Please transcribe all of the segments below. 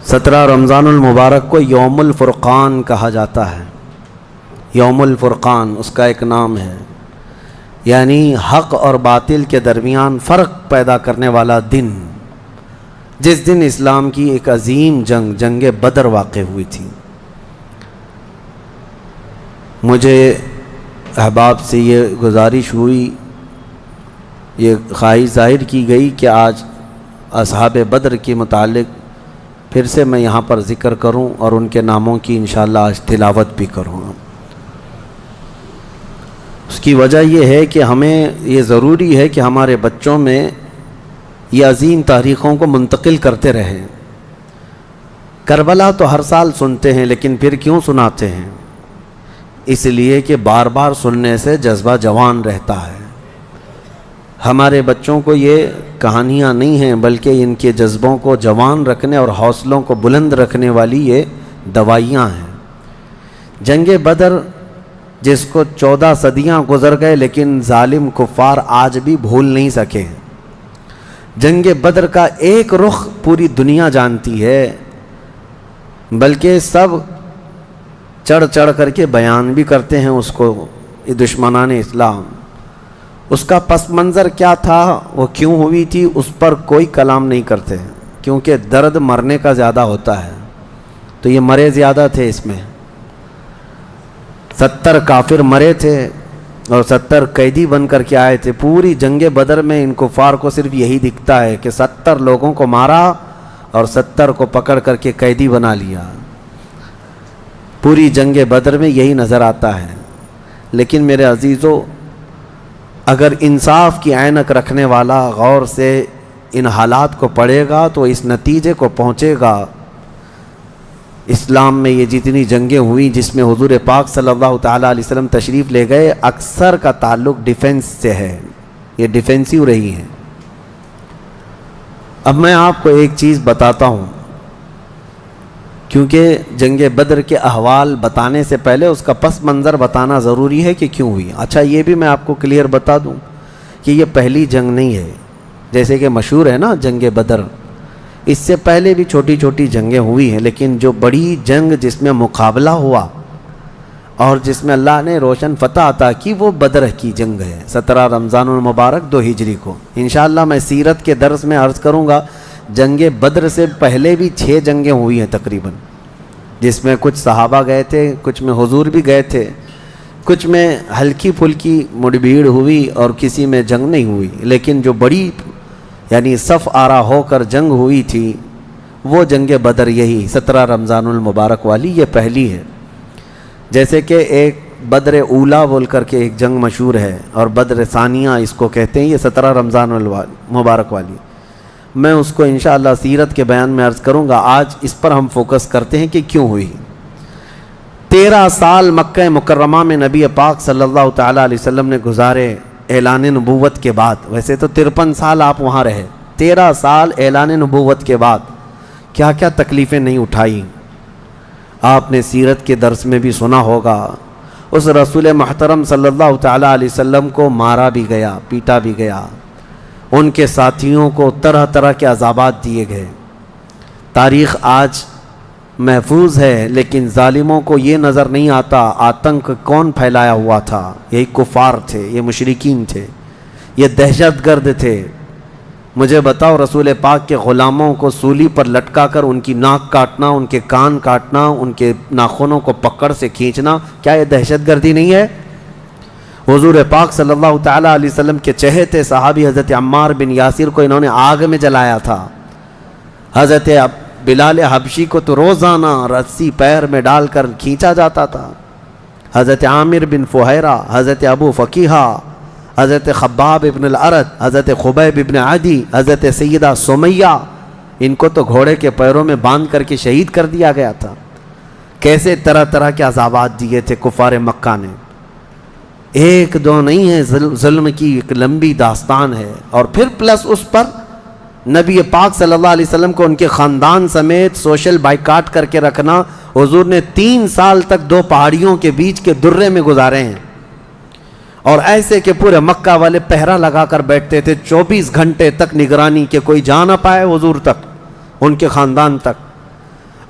17 رمضان المبارک کو یوم الفرقان کہا جاتا ہے۔ یوم الفرقان اس کا ایک نام ہے، یعنی حق اور باطل کے درمیان فرق پیدا کرنے والا دن، جس دن اسلام کی ایک عظیم جنگ بدر واقع ہوئی تھی۔ مجھے احباب سے یہ گزارش ہوئی، یہ خواہش ظاہر کی گئی کہ آج اصحاب بدر کے متعلق پھر سے میں یہاں پر ذکر کروں اور ان کے ناموں کی انشاءاللہ آج تلاوت بھی کروں۔ اس کی وجہ یہ ہے کہ ہمیں یہ ضروری ہے کہ ہمارے بچوں میں یہ عظیم تاریخوں کو منتقل کرتے رہیں۔ کربلا تو ہر سال سنتے ہیں، لیکن پھر کیوں سناتے ہیں؟ اس لیے کہ بار بار سننے سے جذبہ جوان رہتا ہے۔ ہمارے بچوں کو یہ کہانیاں نہیں ہیں، بلکہ ان کے جذبوں کو جوان رکھنے اور حوصلوں کو بلند رکھنے والی یہ دوائیاں ہیں۔ جنگ بدر جس کو 14 صدیاں گزر گئے، لیکن ظالم کفار آج بھی بھول نہیں سکے۔ جنگ بدر کا ایک رخ پوری دنیا جانتی ہے، بلکہ سب چڑھ چڑھ کر کے بیان بھی کرتے ہیں اس کو، یہ دشمنان اسلام۔ اس کا پس منظر کیا تھا، وہ کیوں ہوئی تھی، اس پر کوئی کلام نہیں کرتے، کیونکہ درد مرنے کا زیادہ ہوتا ہے، تو یہ مرے زیادہ تھے۔ اس میں 70 کافر مرے تھے اور 70 قیدی بن کر کے آئے تھے۔ پوری جنگ بدر میں ان کفار کو صرف یہی دکھتا ہے کہ 70 لوگوں کو مارا اور 70 کو پکڑ کر کے قیدی بنا لیا۔ پوری جنگ بدر میں یہی نظر آتا ہے۔ لیکن میرے عزیزو، اگر انصاف کی عینک رکھنے والا غور سے ان حالات کو پڑھے گا تو اس نتیجے کو پہنچے گا، اسلام میں یہ جتنی جنگیں ہوئیں جس میں حضور پاک صلی اللہ تعالیٰ علیہ وسلم تشریف لے گئے، اکثر کا تعلق ڈیفنس سے ہے، یہ ڈیفینسیو رہی ہیں۔ اب میں آپ کو ایک چیز بتاتا ہوں، کیونکہ جنگ بدر کے احوال بتانے سے پہلے اس کا پس منظر بتانا ضروری ہے کہ کیوں ہوئی۔ اچھا، یہ بھی میں آپ کو کلیئر بتا دوں کہ یہ پہلی جنگ نہیں ہے، جیسے کہ مشہور ہے نا جنگ بدر، اس سے پہلے بھی چھوٹی چھوٹی جنگیں ہوئی ہیں، لیکن جو بڑی جنگ جس میں مقابلہ ہوا اور جس میں اللہ نے روشن فتح عطا کی، وہ بدر کی جنگ ہے، 17 رمضان المبارک 2 ہجری کو۔ انشاءاللہ میں سیرت کے درس میں عرض کروں گا، جنگ بدر سے پہلے بھی 6 جنگیں ہوئی ہیں تقریباً، جس میں کچھ صحابہ گئے تھے، کچھ میں حضور بھی گئے تھے، کچھ میں ہلکی پھلکی مڑبھیڑ ہوئی اور کسی میں جنگ نہیں ہوئی، لیکن جو بڑی یعنی صف آرا ہو کر جنگ ہوئی تھی وہ جنگ بدر، یہی 17 رمضان المبارک والی، یہ پہلی ہے۔ جیسے کہ ایک بدر اولا بول کر کے ایک جنگ مشہور ہے، اور بدر ثانیہ اس کو کہتے ہیں، یہ 17 رمضان المبارک والی، میں اس کو انشاءاللہ سیرت کے بیان میں عرض کروں گا۔ آج اس پر ہم فوکس کرتے ہیں کہ کیوں ہوئی۔ 13 سال مکہ مکرمہ میں نبی پاک صلی اللہ تعالیٰ علیہ وسلم نے گزارے اعلان نبوت کے بعد، ویسے تو 53 سال آپ وہاں رہے، 13 سال اعلان نبوت کے بعد کیا کیا تکلیفیں نہیں اٹھائی۔ آپ نے سیرت کے درس میں بھی سنا ہوگا، اس رسول محترم صلی اللہ تعالیٰ علیہ وسلم کو مارا بھی گیا، پیٹا بھی گیا، ان کے ساتھیوں کو طرح طرح کے عذابات دیے گئے۔ تاریخ آج محفوظ ہے، لیکن ظالموں کو یہ نظر نہیں آتا آتنک کون پھیلایا ہوا تھا۔ یہی کفار تھے، یہ مشرکین تھے، یہ دہشت گرد تھے۔ مجھے بتاؤ، رسول پاک کے غلاموں کو سولی پر لٹکا کر ان کی ناک کاٹنا، ان کے کان کاٹنا، ان کے ناخنوں کو پکڑ سے کھینچنا، کیا یہ دہشت گردی نہیں ہے؟ حضور پاک صلی اللہ تعالیٰ علیہ وسلم کے چہیتے صحابی حضرت عمار بن یاسر کو انہوں نے آگ میں جلایا تھا۔ حضرت بلال حبشی کو تو روزانہ رسی پیر میں ڈال کر کھینچا جاتا تھا۔ حضرت عامر بن فہیرہ، حضرت ابو فقیہہ، حضرت خباب ابن الارت، حضرت خبیب ابن عدی، حضرت سیدہ سمیہ، ان کو تو گھوڑے کے پیروں میں باندھ کر کے شہید کر دیا گیا تھا۔ کیسے طرح طرح کے عذابات دیے تھے کفار مکہ نے، ایک دو نہیں ہے، ظلم کی ایک لمبی داستان ہے۔ اور پھر پلس اس پر نبی پاک صلی اللہ علیہ وسلم کو ان کے خاندان سمیت سوشل بائیکاٹ کر کے رکھنا۔ حضور نے 3 سال تک 2 پہاڑیوں کے بیچ کے درے میں گزارے ہیں، اور ایسے کہ پورے مکہ والے پہرا لگا کر بیٹھتے تھے 24 گھنٹے تک نگرانی، کہ کوئی جا نہ پائے حضور تک، ان کے خاندان تک۔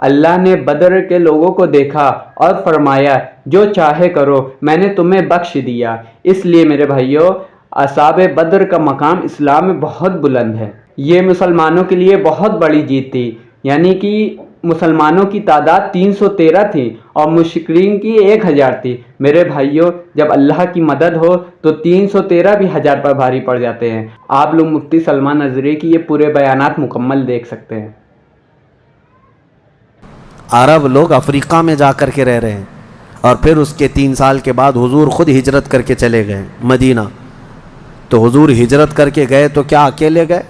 اللہ نے بدر کے لوگوں کو دیکھا اور فرمایا جو چاہے کرو میں نے تمہیں بخش دیا۔ اس لیے میرے بھائیوں اصحاب بدر کا مقام اسلام میں بہت بلند ہے۔ یہ مسلمانوں کے لیے بہت بڑی جیت تھی، یعنی کہ مسلمانوں کی تعداد 313 تھی اور مشرکین کی 1000 تھی۔ میرے بھائیوں جب اللہ کی مدد ہو تو 313 بھی 1000 پر بھاری پڑ جاتے ہیں۔ آپ لوگ مفتی سلمان نظری کی یہ پورے بیانات مکمل دیکھ سکتے ہیں۔ عرب لوگ افریقہ میں جا کر کے رہ رہے ہیں، اور پھر اس کے 3 سال کے بعد حضور خود ہجرت کر کے چلے گئے مدینہ۔ تو حضور ہجرت کر کے گئے تو کیا اکیلے گئے؟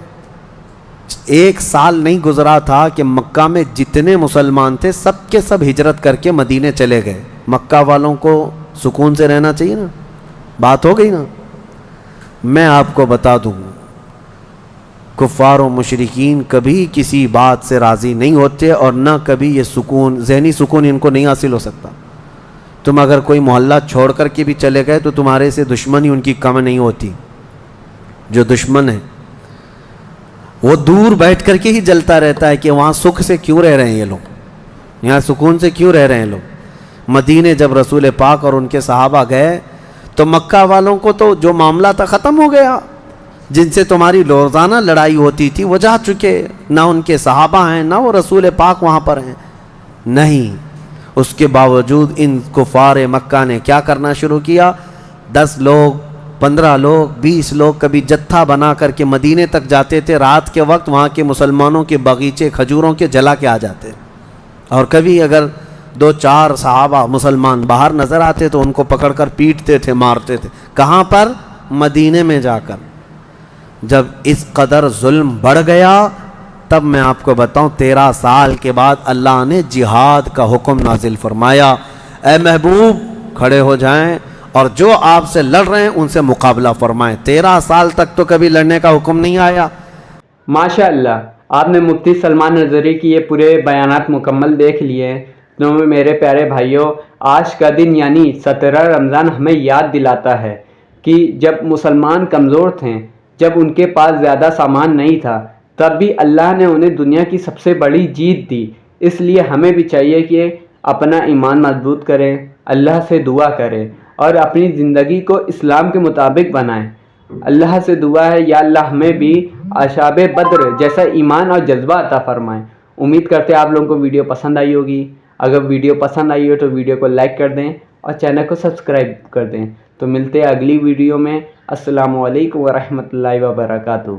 1 سال نہیں گزرا تھا کہ مکہ میں جتنے مسلمان تھے سب کے سب ہجرت کر کے مدینے چلے گئے۔ مکہ والوں کو سکون سے رہنا چاہیے نا، بات ہو گئی نا۔ میں آپ کو بتا دوں کفار و مشرکین کبھی کسی بات سے راضی نہیں ہوتے، اور نہ کبھی یہ سکون، ذہنی سکون ان کو نہیں حاصل ہو سکتا۔ تم اگر کوئی محلہ چھوڑ کر کے بھی چلے گئے تو تمہارے سے دشمنی ان کی کم نہیں ہوتی۔ جو دشمن ہے وہ دور بیٹھ کر کے ہی جلتا رہتا ہے کہ وہاں سکھ سے کیوں رہ رہے ہیں یہ لوگ، یہاں سکون سے کیوں رہ رہے ہیں لوگ۔ مدینے جب رسول پاک اور ان کے صحابہ گئے تو مکہ والوں کو تو جو معاملہ تھا ختم ہو گیا، جن سے تمہاری روزانہ لڑائی ہوتی تھی وہ جا چکے، نہ ان کے صحابہ ہیں نہ وہ رسول پاک وہاں پر ہیں۔ نہیں، اس کے باوجود ان کفار مکہ نے کیا کرنا شروع کیا؟ 10 لوگ 15 لوگ 20 لوگ کبھی جتھا بنا کر کے مدینے تک جاتے تھے، رات کے وقت وہاں کے مسلمانوں کے باغیچے کھجوروں کے جلا کے آ جاتے، اور کبھی اگر 2-4 صحابہ مسلمان باہر نظر آتے تو ان کو پکڑ کر پیٹتے تھے، مارتے تھے۔ کہاں پر؟ مدینے میں جا کر۔ جب اس قدر ظلم بڑھ گیا تب میں آپ کو بتاؤں 13 سال کے بعد اللہ نے جہاد کا حکم نازل فرمایا۔ اے محبوب کھڑے ہو جائیں اور جو آپ سے لڑ رہے ہیں ان سے مقابلہ فرمائیں۔ 13 سال تک تو کبھی لڑنے کا حکم نہیں آیا۔ ماشاء اللہ، آپ نے مفتی سلمان نظری کی یہ پورے بیانات مکمل دیکھ لیے ہیں۔ تو میرے پیارے بھائیوں آج کا دن یعنی 17 رمضان ہمیں یاد دلاتا ہے کہ جب مسلمان کمزور تھے، جب ان کے پاس زیادہ سامان نہیں تھا، تب بھی اللہ نے انہیں دنیا کی سب سے بڑی جیت دی۔ اس لیے ہمیں بھی چاہیے کہ اپنا ایمان مضبوط کریں، اللہ سے دعا کریں اور اپنی زندگی کو اسلام کے مطابق بنائیں۔ اللہ سے دعا ہے یا اللہ ہمیں بھی اصحاب بدر جیسا ایمان اور جذبہ عطا فرمائیں۔ امید کرتے ہیں آپ لوگوں کو ویڈیو پسند آئی ہوگی۔ اگر ویڈیو پسند آئی ہو تو ویڈیو کو لائک کر دیں اور چینل کو سبسکرائب کر دیں۔ تو ملتے ہیں اگلی ویڈیو میں۔ السلام علیکم ورحمۃ اللہ وبرکاتہ۔